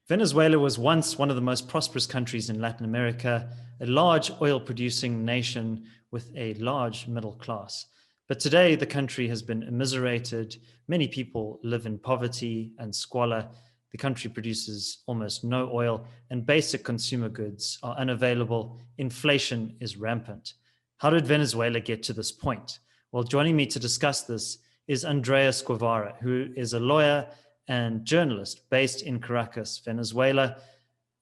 Venezuela was once one of the most prosperous countries in Latin America, a large oil-producing nation with a large middle class. But today, the country has been immiserated. Many people live in poverty and squalor. The country produces almost no oil, and basic consumer goods are unavailable. Inflation is rampant. How did Venezuela get to this point? Well, joining me to discuss this is Andrés Guevara, who is a lawyer and journalist based in Caracas, Venezuela.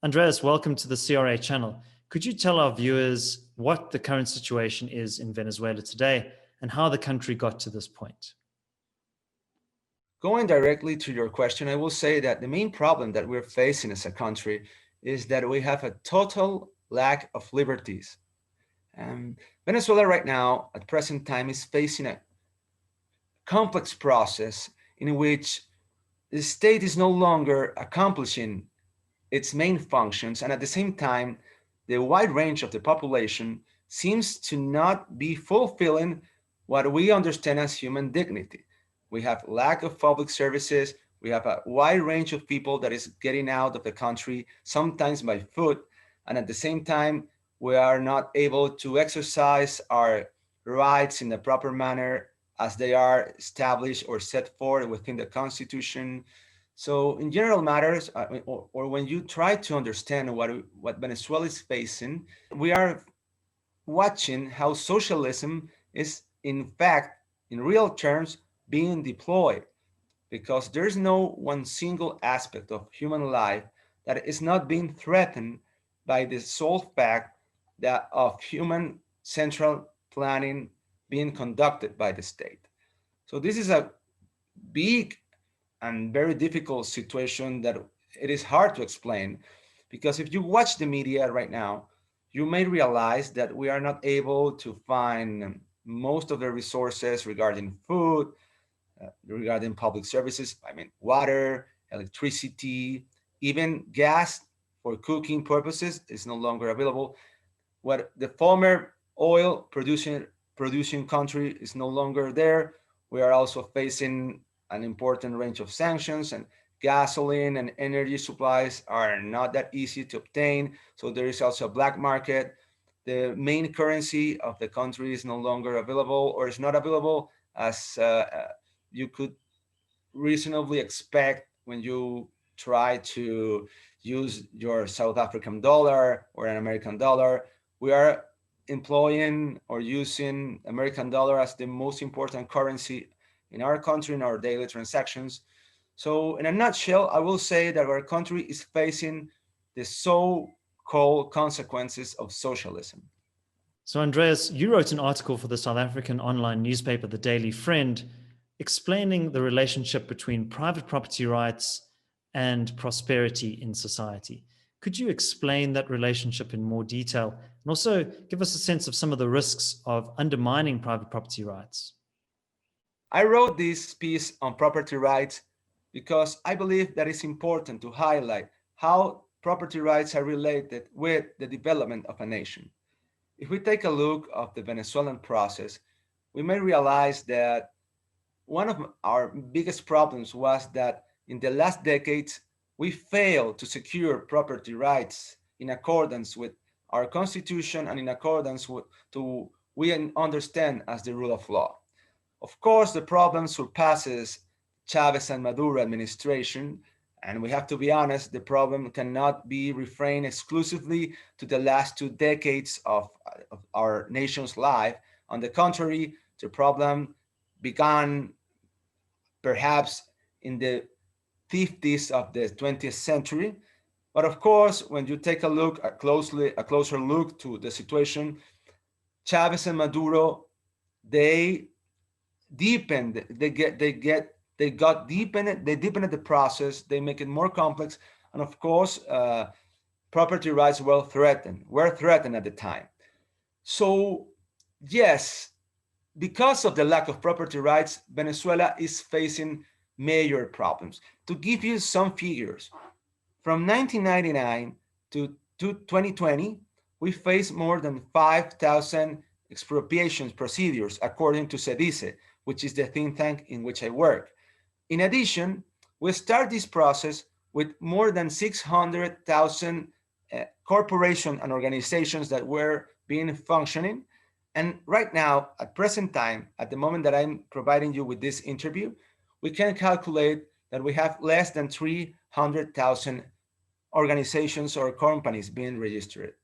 Andreas, welcome to the CRA channel. Could you tell our viewers what the current situation is in Venezuela today and how the country got to this point? Going directly to your question, I will say that the main problem that we're facing as a country is that we have a total lack of liberties. Venezuela right now, at present time, is facing a complex process in which the state is no longer accomplishing its main functions, and at the same time, the wide range of the population seems to not be fulfilling what we understand as human dignity. We have lack of public services. We have a wide range of people that is getting out of the country, sometimes by foot, and at the same time, we are not able to exercise our rights in the proper manner as they are established or set forth within the Constitution. So in general matters, or when you try to understand what Venezuela is facing, we are watching how socialism is in fact, in real terms, being deployed, because there's no one single aspect of human life that is not being threatened by the sole fact that of human central planning being conducted by the state. So this is a big and very difficult situation that it is hard to explain, because if you watch the media right now, you may realize that we are not able to find most of the resources regarding food, regarding public services, I mean, water, electricity, even gas for cooking purposes is no longer available. What the former oil producing country is no longer there. We are also facing an important range of sanctions, and gasoline and energy supplies are not that easy to obtain. So there is also a black market. The main currency of the country is no longer available, or is not available as you could reasonably expect when you try to use your South African dollar or an American dollar. We are employing or using American dollar as the most important currency in our country in our daily transactions. So in a nutshell, I will say that our country is facing the so-called consequences of socialism. So Andreas, you wrote an article for the South African online newspaper, The Daily Friend, explaining the relationship between private property rights and prosperity in society. Could you explain that relationship in more detail and also give us a sense of some of the risks of undermining private property rights? I wrote this piece on property rights because I believe that it's important to highlight how property rights are related with the development of a nation. If we take a look at the Venezuelan process, we may realize that one of our biggest problems was that in the last decades, we failed to secure property rights in accordance with our constitution and in accordance with to we understand as the rule of law. Of course, the problem surpasses Chavez and Maduro administration, and we have to be honest, the problem cannot be refrained exclusively to the last 2 decades of our nation's life. On the contrary, the problem began perhaps in the 50s of the 20th century. But of course, when you take a closer look to the situation, Chavez and Maduro, they deepened, they got deepened, they deepened the process, they make it more complex, and of course, property rights were threatened at the time. So yes, because of the lack of property rights, Venezuela is facing major problems. To give you some figures, from 1999 to 2020, we faced more than 5,000 expropriation procedures, according to SEDICE, which is the think tank in which I work. In addition, we start this process with more than 600,000 corporations and organizations that were being functioning. And right now, at present time, at the moment that I'm providing you with this interview, we can calculate that we have less than 300,000 organizations or companies being registered.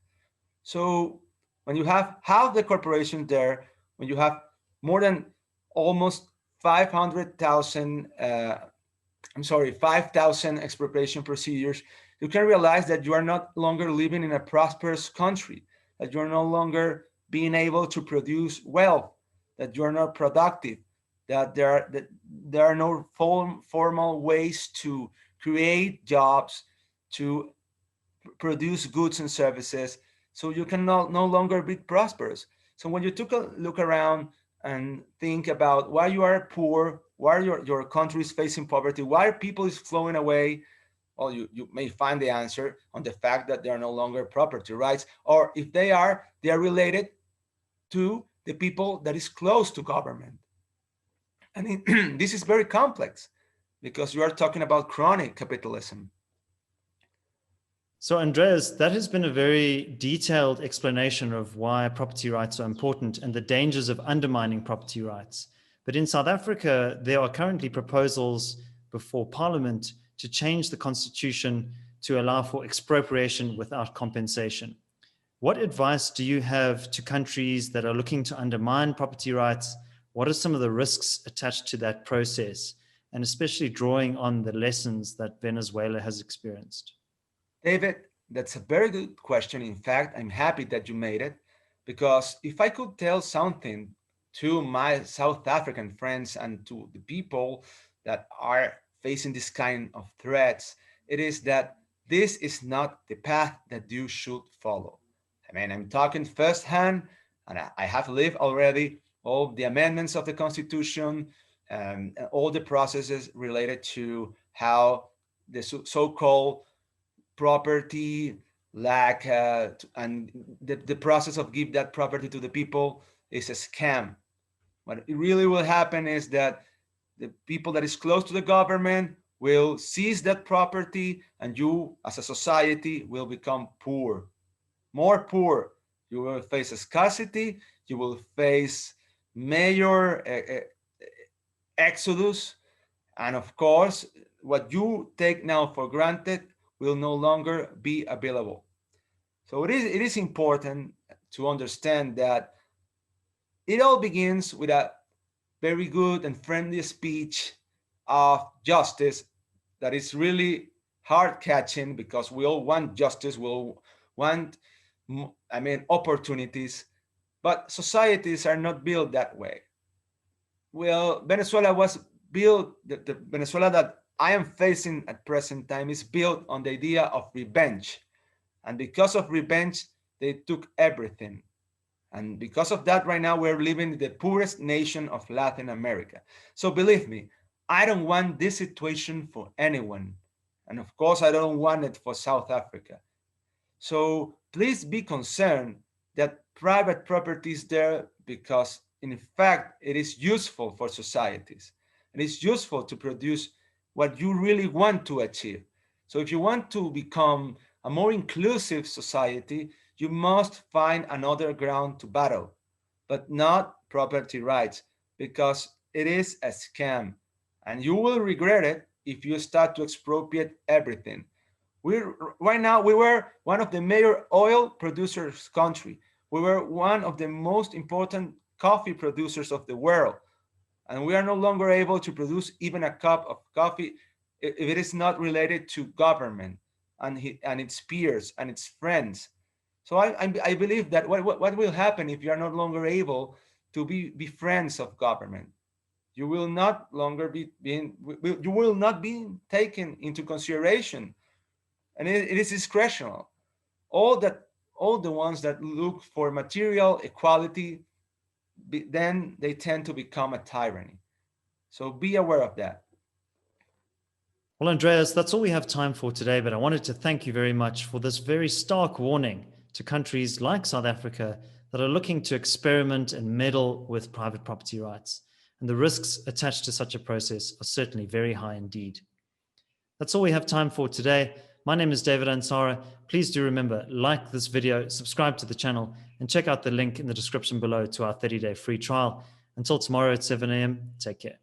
So when you have half the corporations there, when you have more than almost 500,000, 5,000 expropriation procedures, you can realize that you are not longer living in a prosperous country, that you're no longer being able to produce wealth, that you're not productive, that there are no formal ways to create jobs, to produce goods and services, so you can no longer be prosperous. So when you took a look around and think about why you are poor, why your country is facing poverty, why people is flowing away, well, you may find the answer on the fact that they are no longer property rights, or if they are related to the people that is close to government. And this is very complex because you are talking about chronic capitalism. So, Andreas, that has been a very detailed explanation of why property rights are important and the dangers of undermining property rights. But in South Africa, there are currently proposals before Parliament to change the constitution to allow for expropriation without compensation. What advice do you have to countries that are looking to undermine property rights? What are some of the risks attached to that process, and especially drawing on the lessons that Venezuela has experienced? David, that's a very good question. In fact, I'm happy that you made it, because if I could tell something to my South African friends and to the people that are facing this kind of threats, it is that this is not the path that you should follow. I mean, I'm talking firsthand, and I have lived already all the amendments of the Constitution, and all the processes related to how the so-called property lack and the process of give that property to the people is a scam. What it really will happen is that the people that is close to the government will seize that property, and you as a society will become poor, more poor. You will face a scarcity, you will face major exodus, and of course what you take now for granted will no longer be available. So it is important to understand that it all begins with a very good and friendly speech of justice that is really heart catching, because we all want justice, we all want, opportunities, but societies are not built that way. Well, Venezuela was built, the Venezuela that I am facing at present time is built on the idea of revenge. And because of revenge, they took everything. And because of that, right now we're living in the poorest nation of Latin America. So believe me, I don't want this situation for anyone. And of course, I don't want it for South Africa. So please be concerned that private property is there, because in fact, it is useful for societies. It is useful to produce what you really want to achieve. So if you want to become a more inclusive society, you must find another ground to battle, but not property rights, because it is a scam. And you will regret it if you start to expropriate everything. Right now, we were one of the major oil producers country. We were one of the most important coffee producers of the world. And we are no longer able to produce even a cup of coffee if it is not related to government and its peers and its friends. So I believe that what will happen if you are no longer able to be friends of government? You will not longer you will not be taken into consideration, and it is discretional. All the ones that look for material equality, then they tend to become a tyranny. So be aware of that. Well, Andreas, that's all we have time for today, but I wanted to thank you very much for this very stark warning to countries like South Africa that are looking to experiment and meddle with private property rights. And the risks attached to such a process are certainly very high indeed. That's all we have time for today. My name is David Ansara. Please do remember, like this video, subscribe to the channel, and check out the link in the description below to our 30-day free trial. Until tomorrow at 7 a.m., take care.